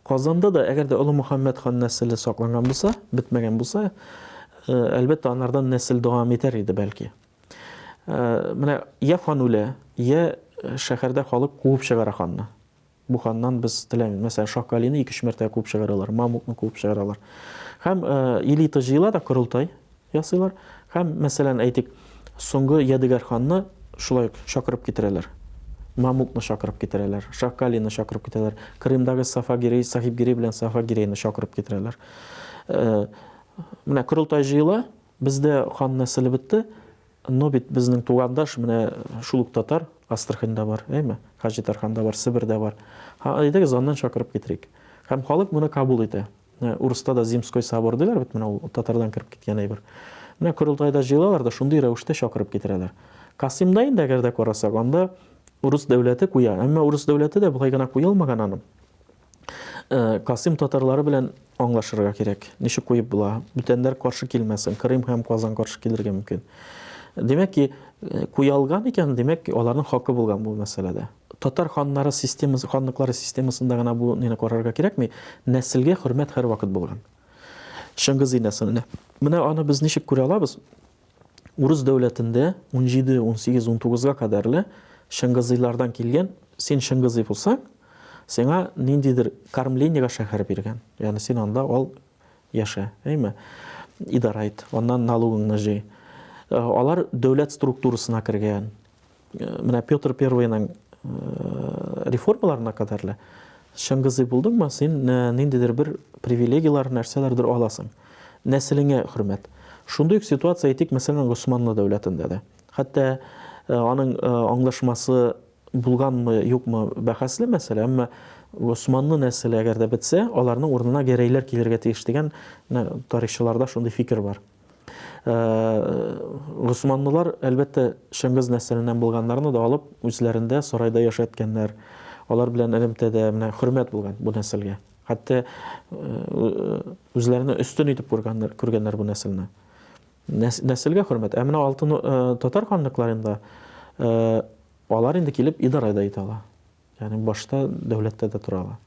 Казанда да әгәр дә Олы Мөхәммәд хан нәселе сакланган булса, бетмәгән булса, әлбәттә анардан нәсел дәвам итәр иде бәлки. Менә я хан үлә, я шәһәрдә халык куып чыгара ханны. Бу ханнан без теләмибез. Мәсәлән, Шакалине 2-3 мәртәбә куып чыгаралар, Мамукны куып чыгаралар. Һәм элита җыела да корылтай ясыйлар. Һәм мәсәлән, әйтик, соңгы Ядыгар ханны шулай чакырып китерәләр. Мамукны чакырып китерәләр, Шакалине чакырып китерәләр, Крымдагы Сафагирей, Сахибгирей белән Сафагирейны чакырып китерәләр. Менә корылтай җыела, бездә хан нәселе бетте, но бит безнең тугандаш менә шул ук татар Астраханда бар, әйме? Хаҗитарханда бар, Себердә бар. Әйдәгез аннан чакырып китерик. Һәм халык моны кабул итә. Урыста да Зимской собор диләр бит, менә ул татардан кирип киткән әйбер. Менә корылтайда җыелалар да шундый рәвештә чакырып китерәләр. Касымда инде әгәр дә карасак, анда урыс дәүләте куя. Әмма урыс дәүләте дә булай гына куелмаган аның. Касым татарлары белән аңлашырга кирәк. Ничек куеп була? Бүтәннәр каршы килмәсен. Крым һәм Казан каршы килергә мөмкин. Демәк ки, куялган икән, демәк аларның хакы булган бу мәсьәләдә. Татар ханнары системасы, ханлыклары системасында гына бу нине карарга кирәкми, нәселгә хөрмәт һәр вакыт булган. Шыңгызый нәселенә. Менә аны без ничек күрә алабыз? Урыс дәүләтендә 17, 18, 19-га кадәрле Шыңгызыйлардан килгән, син Шыңгызый булсаң, сиңа ниндидер кормлениягә шәһәр биргән. Ягъни син анда ал яшә, әйме? Идара ит, аннан налогыңны җый. Алар дәүләт структурасына кергән. Менә Петр I-ның реформаларына кадәрле Шыңгызый булдыңмы, син ниндидер бер привилегиялар, нәрсәләрдер аласың. Нәселеңә хөрмәт. Шундый ситуация әйтик, мәсәлән, Госманлы дәүләтендә дә. Хәтта аның аңлашмасы булганмы, юкмы бәхәсле мәсьәлә, әмма Госманлы нәселе әгәр дә бетсә, аларның урынына гәрәйләр килергә тиеш дигән тарихчыларда шундый фикер бар. Госманлылар әлбәттә Шыңгыз нәселеннән булганнарны да алып үзләрендә сарайда яшәткәннәр. Алар белән элемтәдә менә хөрмәт булган бу нәселгә. Хәтта үзләренә өстен итеп күргәннәр бу нәселне. Нәселгә хөрмәт. Ә менә алтын татар ханлыкларында алар инде килеп идарада итә ала. Ягъни башта дәүләттә дә тора ала.